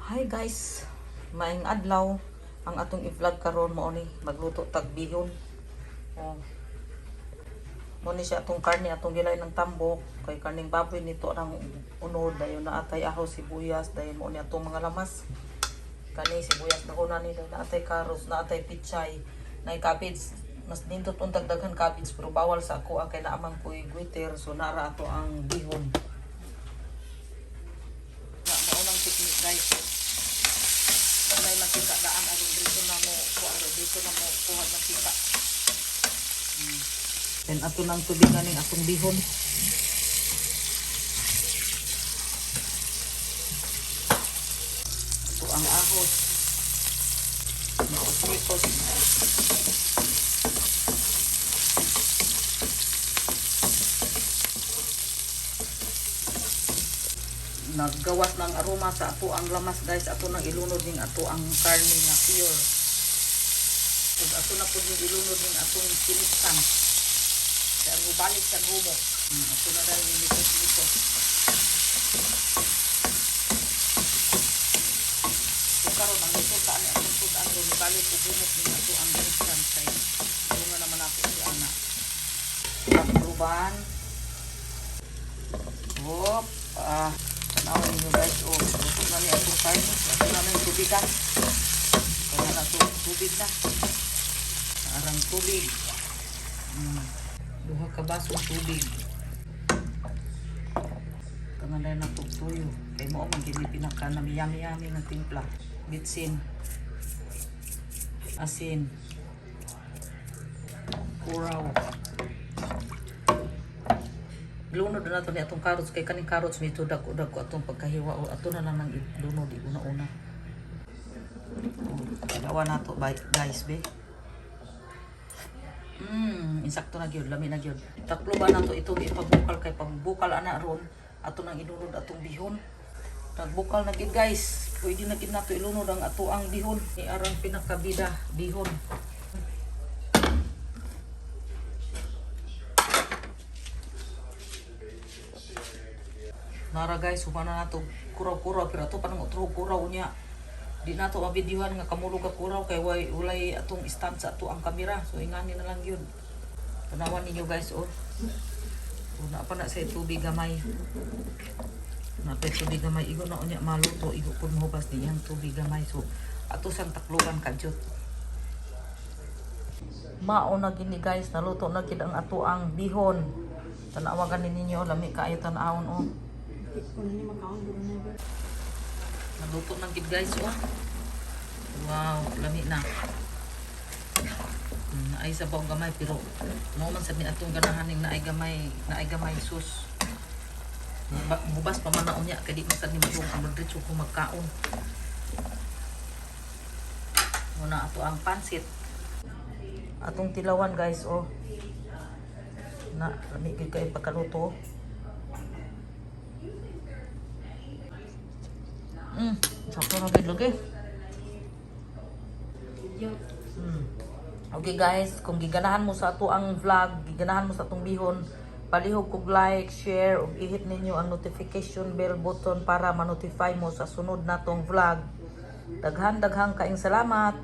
Hi guys, maayong adlaw. Ang atong i-vlog karon mao ni magluto tag bihon. Oh. Mo ni siya atong karne atong gilay ng tambok kay karning baboy nito ang unod dayon na atay ahos sibuyas dayon mo ni atong mga lamas. Kani sibuyas na una ni dayon na atay karos na atay pichay na cabbage. Mas nindot untag daghan cabbage pero bawal sa ako kay naamang kuy guiter so nara ato ang bihon. Na maunang technique guys. May makita daan aron dito na mo kuha makita. Then ato nang tubigan ning atong bihon. Ato ang ahos. Mauslikos. Naggawas ng aroma sa ato ang lamas guys. Ato nang ilunod ning ato ang karne nga pure. Ug ato na pud ning ilunod ning atong kinitsan. Kaya balik sa gumok. Ato na dahil imitos nito. So karon ang ito sa ani atong sudan ron balik ug gumok ning ato ang kinitsan kay nga naman ako si ana. Takluban. Hop. Tanawan ninyo guys, luto na niya itong karne. Ito na yung tubigan. Kaya na ito, tubig na. Arang tubig. Duha ka basong tubig. Tangan na na itong tuyo. Kaya mo magiging pinaka na yami-yami ng timpla. Bitsin. Asin. Kuraw. Lunod na nato ni atong carrots kay kaning carrots nito dagko atong pagkahiwa o ato na lang nang lunod di una-una. Dawa nato guys be. Insakto na gyud, lami na gyud. Taklo ba nato itong ipabukal kay pagbukal ana ron ato nang ilunod atong bihon. Nagbukal na gyud guys. Pwede na gyud nato ilunod ang ato ang bihon. Iarang pinakabida bihon. Nara guys, humana na ito kuraw-kuraw pero ito panang utro kuraw niya. Di na ito mabidyohan nga kamulog ka kuraw kay walay atong stand sa ato ang kamera. So ingani na lang yun. Tanawan ninyo guys oh. Una pa na sa tubig gamay. Na pa tubig gamay igo na unya maluto igo kun mohubas di yang tubig gamay. So ato sang takluban kadyot. Mao na gini guys, naluto na gid ang ato ang bihon. Tanawagan ninyo lami kaayo tan-awon oh. Naluto ng gid guys oh. Wow, lami na. Naay sa baong gamay pero mo man sad ni atong ganahan ning naay gamay sus. Bubas pa man na unya kay di man sad ni magong amodretso ko magkaon. Muna ato ang pansit. Atong tilawan guys oh. Na lami gid kay pagkaluto. Sakto na gid lagi. Okay guys, kung giganahan mo sa ato ang vlog, giganahan mo sa atong bihon, palihog kog like, share ug i-hit ninyo ang notification bell button para ma-notify mo sa sunod natong vlog. Daghang kaing salamat.